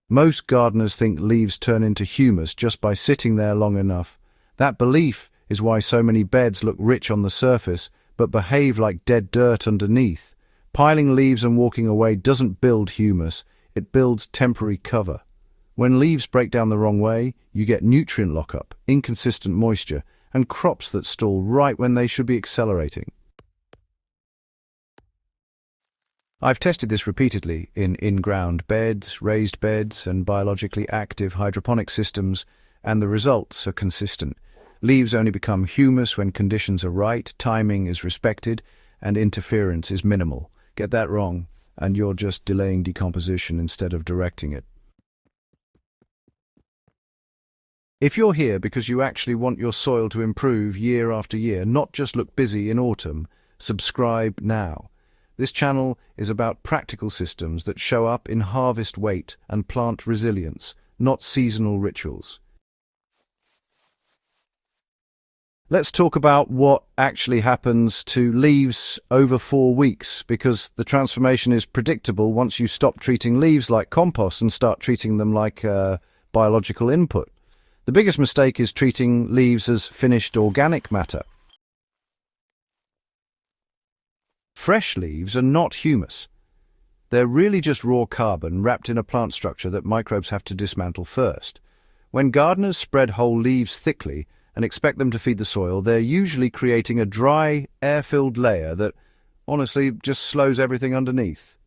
Most gardeners think leaves turn into humus just by sitting there long enough. That belief is why so many beds look rich on the surface, but behave like dead dirt underneath. Piling leaves and walking away doesn't build humus, it builds temporary cover. When leaves break down the wrong way, you get nutrient lockup, inconsistent moisture, and crops that stall right when they should be accelerating. I've tested this repeatedly in in-ground beds, raised beds, and biologically active hydroponic systems, and the results are consistent. Leaves only become humus when conditions are right, timing is respected, and interference is minimal. Get that wrong, and you're just delaying decomposition instead of directing it. If you're here because you actually want your soil to improve year after year, not just look busy in autumn, subscribe now. This channel is about practical systems that show up in harvest weight and plant resilience, not seasonal rituals. Let's talk about what actually happens to leaves over 4 weeks, because the transformation is predictable once you stop treating leaves like compost and start treating them like biological input. The biggest mistake is treating leaves as finished organic matter. Fresh leaves are not humus. They're really just raw carbon wrapped in a plant structure that microbes have to dismantle first. When gardeners spread whole leaves thickly and expect them to feed the soil, they're usually creating a dry, air-filled layer that, honestly, just slows everything underneath.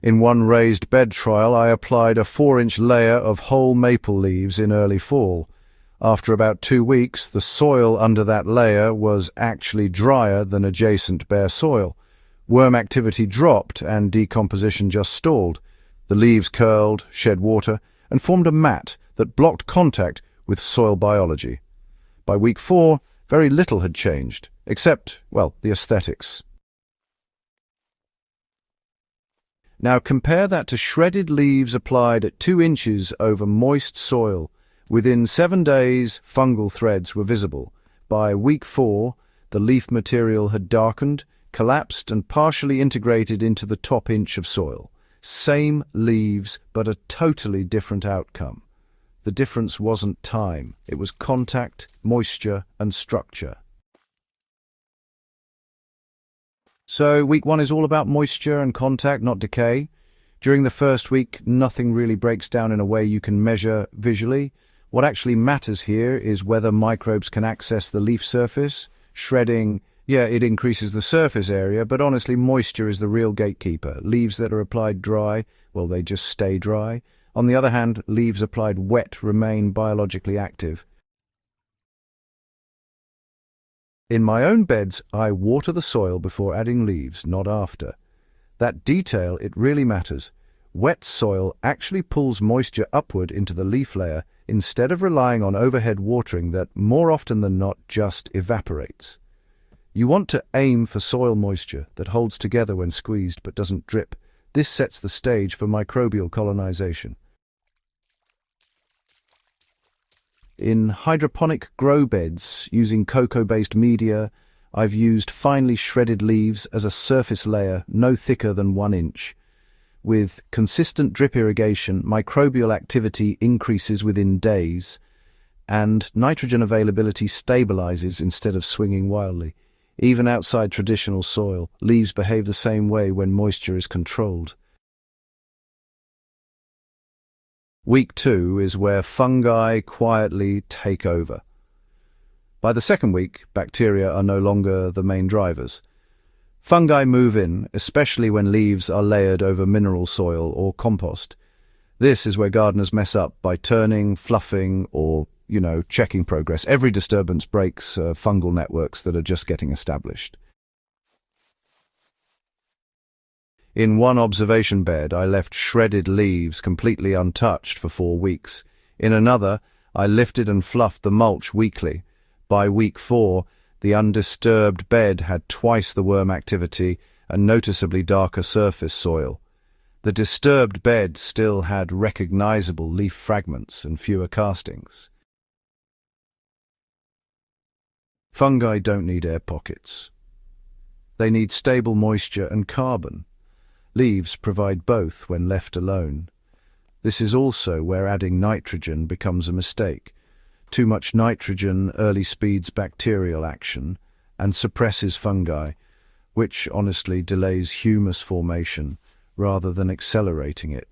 In one raised bed trial, I applied a 4-inch layer of whole maple leaves in early fall. After about 2 weeks, the soil under that layer was actually drier than adjacent bare soil. Worm activity dropped and decomposition just stalled. The leaves curled, shed water, and formed a mat that blocked contact with soil biology. By week 4, very little had changed, except, well, the aesthetics. Now compare that to shredded leaves applied at 2 inches over moist soil. Within 7 days, fungal threads were visible. By week 4, the leaf material had darkened, collapsed, and partially integrated into the top inch of soil. Same leaves, but a totally different outcome. The difference wasn't time, it was contact, moisture, and structure. So week 1 is all about moisture and contact, not decay. During the first week, nothing really breaks down in a way you can measure visually. What actually matters here is whether microbes can access the leaf surface. Shredding, yeah, it increases the surface area, but honestly, moisture is the real gatekeeper. Leaves that are applied dry, well, they just stay dry. On the other hand, leaves applied wet remain biologically active. In my own beds, I water the soil before adding leaves, not after. That detail, it really matters. Wet soil actually pulls moisture upward into the leaf layer instead of relying on overhead watering that, more often than not, just evaporates. You want to aim for soil moisture that holds together when squeezed but doesn't drip. This sets the stage for microbial colonization. In hydroponic grow beds using cocoa-based media, I've used finely shredded leaves as a surface layer no thicker than 1 inch. With consistent drip irrigation, microbial activity increases within days, and nitrogen availability stabilizes instead of swinging wildly. Even outside traditional soil, leaves behave the same way when moisture is controlled. Week 2 is where fungi quietly take over. By the second week, bacteria are no longer the main drivers. Fungi move in, especially when leaves are layered over mineral soil or compost. This is where gardeners mess up by turning, fluffing, or, checking progress. Every disturbance breaks fungal networks that are just getting established. In one observation bed, I left shredded leaves completely untouched for 4 weeks. In another, I lifted and fluffed the mulch weekly. By week 4, the undisturbed bed had twice the worm activity and noticeably darker surface soil. The disturbed bed still had recognizable leaf fragments and fewer castings. Fungi don't need air pockets. They need stable moisture and carbon. Leaves provide both when left alone. This is also where adding nitrogen becomes a mistake. Too much nitrogen early speeds bacterial action and suppresses fungi, which honestly delays humus formation rather than accelerating it.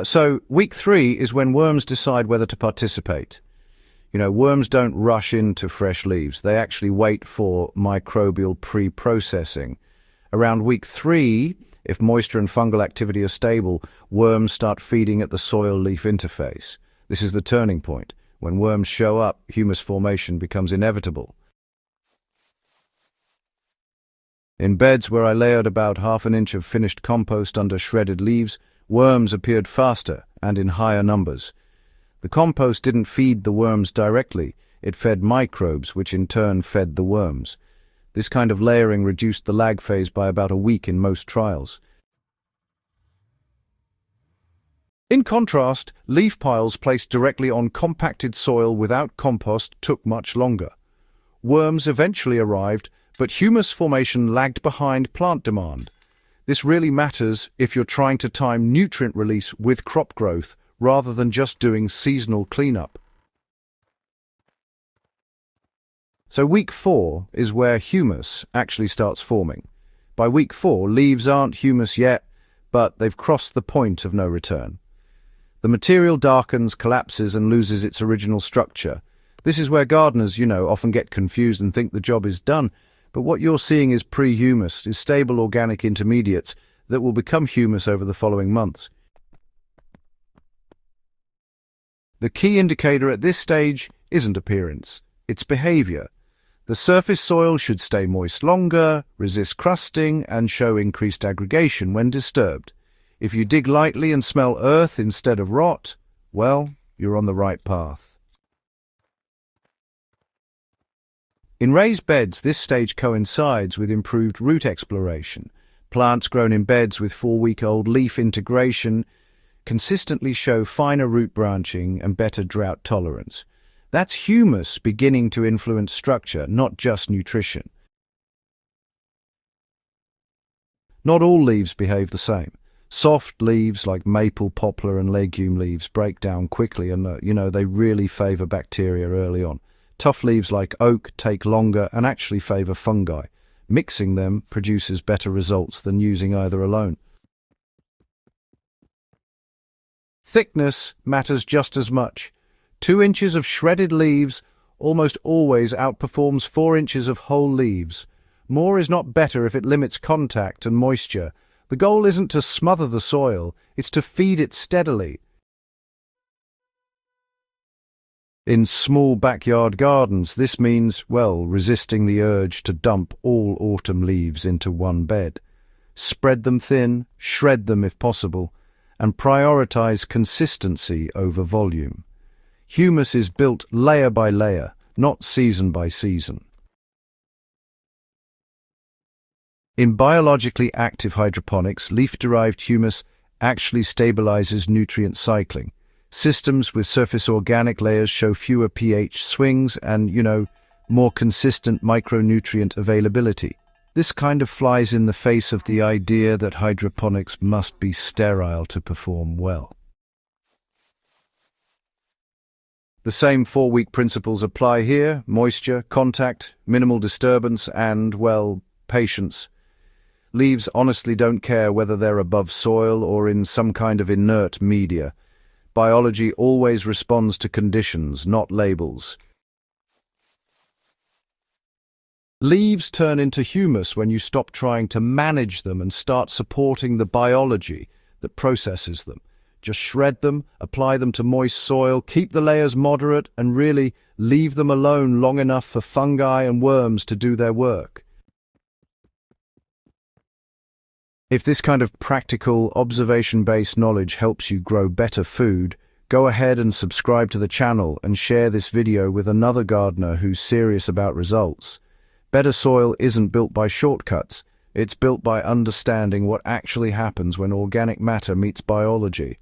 So week 3 is when worms decide whether to participate. Worms don't rush into fresh leaves. They actually wait for microbial pre-processing. Around week 3, if moisture and fungal activity are stable, worms start feeding at the soil-leaf interface. This is the turning point. When worms show up, humus formation becomes inevitable. In beds where I layered about ½ an inch of finished compost under shredded leaves, worms appeared faster and in higher numbers. The compost didn't feed the worms directly, it fed microbes, which in turn fed the worms. This kind of layering reduced the lag phase by about a week in most trials. In contrast, leaf piles placed directly on compacted soil without compost took much longer. Worms eventually arrived, but humus formation lagged behind plant demand. This really matters if you're trying to time nutrient release with crop growth rather than just doing seasonal cleanup. So week 4 is where humus actually starts forming. By week 4, leaves aren't humus yet, but they've crossed the point of no return. The material darkens, collapses, and loses its original structure. This is where gardeners, often get confused and think the job is done. But what you're seeing is pre-humus, is stable organic intermediates that will become humus over the following months. The key indicator at this stage isn't appearance, it's behavior. The surface soil should stay moist longer, resist crusting, and show increased aggregation when disturbed. If you dig lightly and smell earth instead of rot, well, you're on the right path. In raised beds, this stage coincides with improved root exploration. Plants grown in beds with 4-week-old leaf integration consistently show finer root branching and better drought tolerance. That's humus beginning to influence structure, not just nutrition. Not all leaves behave the same. Soft leaves like maple, poplar and legume leaves break down quickly and, they really favor bacteria early on. Tough leaves like oak take longer and actually favor fungi. Mixing them produces better results than using either alone. Thickness matters just as much. 2 inches of shredded leaves almost always outperforms 4 inches of whole leaves. More is not better if it limits contact and moisture. The goal isn't to smother the soil, it's to feed it steadily. In small backyard gardens, this means, resisting the urge to dump all autumn leaves into one bed. Spread them thin, shred them if possible, and prioritize consistency over volume. Humus is built layer by layer, not season by season. In biologically active hydroponics, leaf-derived humus actually stabilizes nutrient cycling. Systems with surface organic layers show fewer pH swings and, more consistent micronutrient availability. This kind of flies in the face of the idea that hydroponics must be sterile to perform well. The same 4-week principles apply here: moisture, contact, minimal disturbance, and, patience. Leaves honestly don't care whether they're above soil or in some kind of inert media. Biology always responds to conditions, not labels. Leaves turn into humus when you stop trying to manage them and start supporting the biology that processes them. Just shred them, apply them to moist soil, keep the layers moderate, and really leave them alone long enough for fungi and worms to do their work. If this kind of practical, observation-based knowledge helps you grow better food, go ahead and subscribe to the channel and share this video with another gardener who's serious about results. Better soil isn't built by shortcuts, it's built by understanding what actually happens when organic matter meets biology.